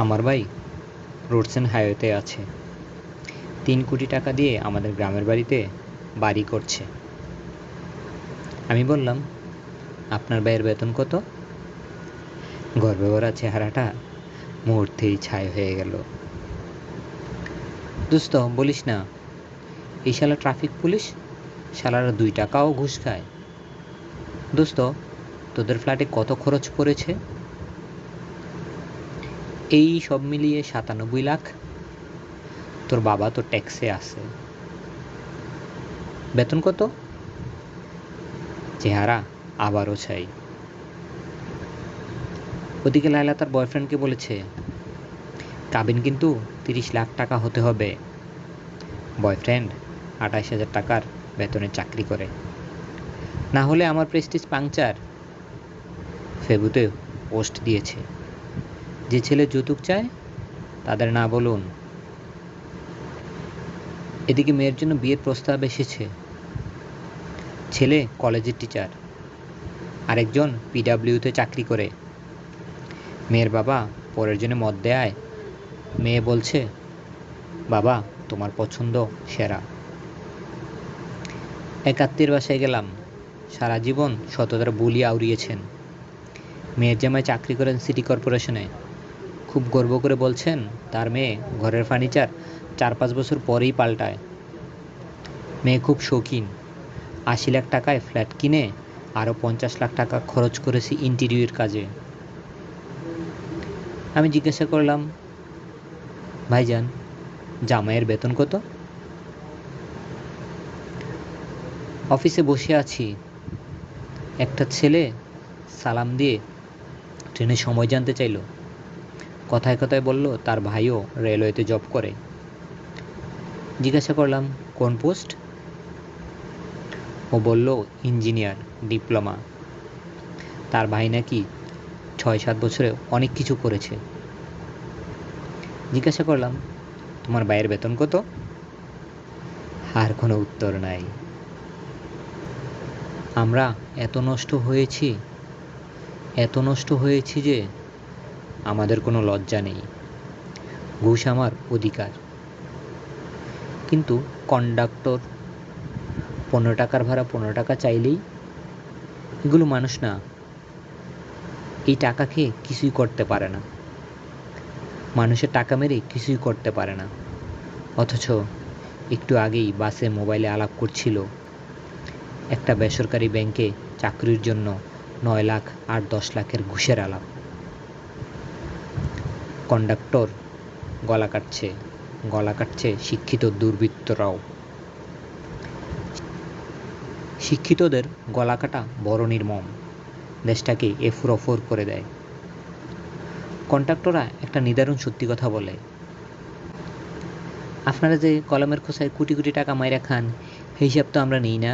আমার ভাই roads and হাইওয়েতে আছে। 3 কোটি টাকা দিয়ে আমাদের গ্রামের বাড়িতে বাড়ি করছে। আমি বললাম, আপনার ভাইয়ের বেতন কত? গর্বে ভরা চেহারাটা মুহূর্তেই ছাই হয়ে গেল। দোস্ত বলিস না, এই শালা ট্রাফিক পুলিশ, শালারা 2 টাকাও ঘুষ খায়। দোস্ত, তোদের ফ্ল্যাটে কত খরচ পড়েছে? এই সব মিলিয়ে 97 লাখ। তোর বাবা তো ট্যাক্সে আছে। বেতন কত? চেহারা আবারও ছাই। ওদিকে লায়লা তার বয়ফ্রেন্ডকে বলেছে, কাবিন কিন্তু 30 লাখ টাকা হতে হবে। বয়ফ্রেন্ড 28,000 টাকার বেতনে চাকরি করে, না হলে আমার প্রেস্টিজ পাংচার। ফেবুতে পোস্ট দিয়েছে, যে ছেলে যৌতুক চায় তাদের না বলুন। এদিকে মেয়ের জন্য বিয়ের প্রস্তাব এসেছে। ছেলে কলেজের টিচার, আরেকজন পিডাব্লিউতে চাকরি করে। মেয়ের বাবা পরের জন্য মত দেয়। মেয়ে বলছে, বাবা তোমার পছন্দ সেরা। এক আত্মীয়ের বাসায় গেলাম, সারা জীবন সততার বুলি আউড়িয়েছেন। মেয়ের জামাই চাকরি করেন সিটি কর্পোরেশনে। খুব গর্ব করে বলছেন তার মেয়ে ঘরের ফার্নিচার 4-5 বছর পরেই পাল্টায়। মেয়ে খুব শৌখিন, 80 লাখ টাকায় ফ্ল্যাট কিনে আরও 50 লাখ টাকা খরচ করেছি ইন্টেরিয়র কাজে। আমি জিজ্ঞাসা করলাম, ভাইজান জামাইয়ের বেতন কত? অফিসে বসে আছি, একটা ছেলে সালাম দিয়ে ট্রেনের সময় জানতে চাইল। কথায় কথায় বলল তার ভাইও রেলওয়েতে জব করে। জিজ্ঞাসা করলাম, কোন পোস্ট? ও বলল ইঞ্জিনিয়ার, ডিপ্লোমা। তার ভাই নাকি 6-7 বছরে অনেক কিছু করেছে। জিজ্ঞাসা করলাম, তোমার ভাইয়ের বেতন কত? আর কোনো উত্তর নাই। আমরা এত নষ্ট হয়েছি যে আমাদের কোনো লজ্জা নেই। ঘুষ আমার অধিকার। কিন্তু কন্ডাক্টর 15 টাকার ভাড়া 15 টাকা চাইলেই, এগুলো মানুষ না। এই টাকা খেয়ে কিছুই করতে পারে না, মানুষের টাকা মেরে কিছুই করতে পারে না। অথচ একটু আগেই বাসে মোবাইলে আলাপ করছিল একটা বেসরকারি ব্যাংকে চাকরির জন্য 9 লাখ আর 10 লাখের ঘুষের আলাপ। কন্ডাক্টর গলা কাটছে শিক্ষিত দুর্বৃত্তরাও। শিক্ষিতদের গলা কাটা বড় নির্মম, দেশটাকে এফুর অফুর করে দেয়। কন্ডাক্টররা একটা নিদারুণ সত্যি কথা বলে, আপনারা যে কলমের খোসায় কোটি কোটি টাকা মাইরা খান, সেই হিসাব তো আমরা নেই না।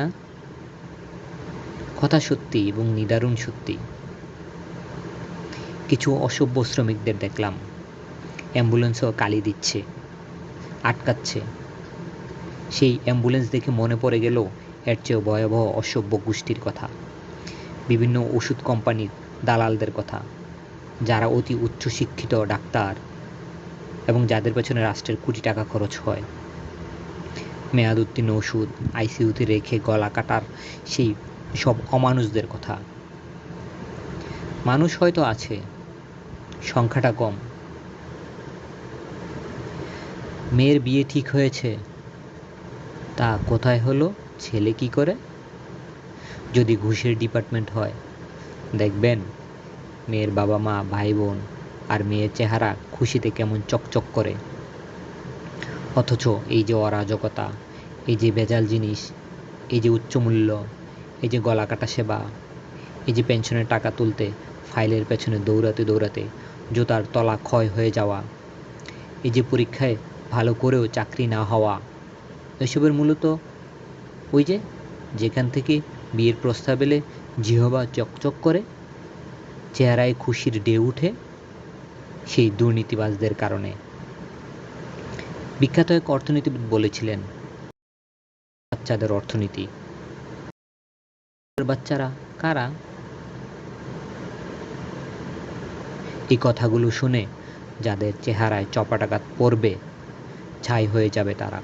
কথা সত্যি এবং নিদারুণ সত্যি। কিছু অসভ্য শ্রমিকদের দেখলাম অ্যাম্বুলেন্সও গালি দিচ্ছে, আটকাচ্ছে। সেই অ্যাম্বুলেন্স দেখে মনে পড়ে গেল এর চেয়েও ভয়াবহ অসভ্য গোষ্ঠীর কথা, বিভিন্ন ওষুধ কোম্পানির দালালদের কথা, যারা অতি উচ্চশিক্ষিত ডাক্তার এবং যাদের পেছনে রাষ্ট্রের কোটি টাকা খরচ হয়। মেয়াদ উত্তীর্ণ ওষুধ আইসিইউতে রেখে গলা কাটার সেই সব অমানুষদের কথা। মানুষ হয়তো আছে, সংখ্যাটা কম। মেয়ের বিয়ে ঠিক হয়েছে, তা কোথায় হলো, ছেলে কি করে? যদি ঘুষের ডিপার্টমেন্ট হয়, দেখবেন মেয়ের বাবা মা ভাই বোন আর মেয়ের চেহারা খুশিতে কেমন চকচক করে। অথচ এই যে অরাজকতা, এই যে ভেজাল জিনিস, এই যে উচ্চমূল্য, এই যে গলা কাটা সেবা, এই যে পেনশনের টাকা তুলতে ফাইলের পেছনে দৌড়াতে দৌড়াতে জুতার তলা ক্ষয় হয়ে যাওয়া, এই যে পরীক্ষায় ভালো করেও চাকরি না হওয়া, এসবের মূলত ওই যেখান থেকে বিয়ের প্রস্তাব এলে জিহবা চকচক করে, চেহারায় খুশির ঢেউ উঠে, সেই দুর্নীতিবাজদের কারণে। বিখ্যাত এক অর্থনীতিবিদ বলেছিলেন, বাচ্চাদের অর্থনীতি। বাচ্চারা কারা? এই কথাগুলো শুনে যাদের চেহারায় চপাটাঘাত পড়বে ছাই হয়ে যাবে তারা।